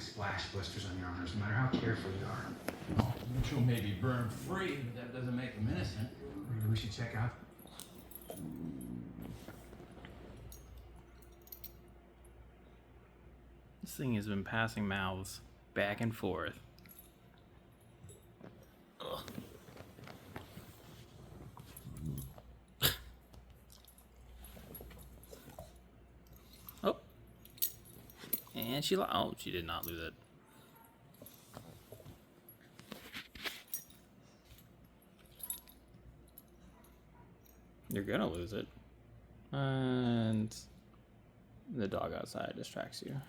likely splash blisters on your arms, no matter how careful you are. Oh, Mitchell may be burned free, but that doesn't make him innocent. Maybe we should check out. This thing has been passing mouths back and forth. Ugh. Oh. And she oh, she did not lose it. You're gonna lose it. And the dog outside distracts you.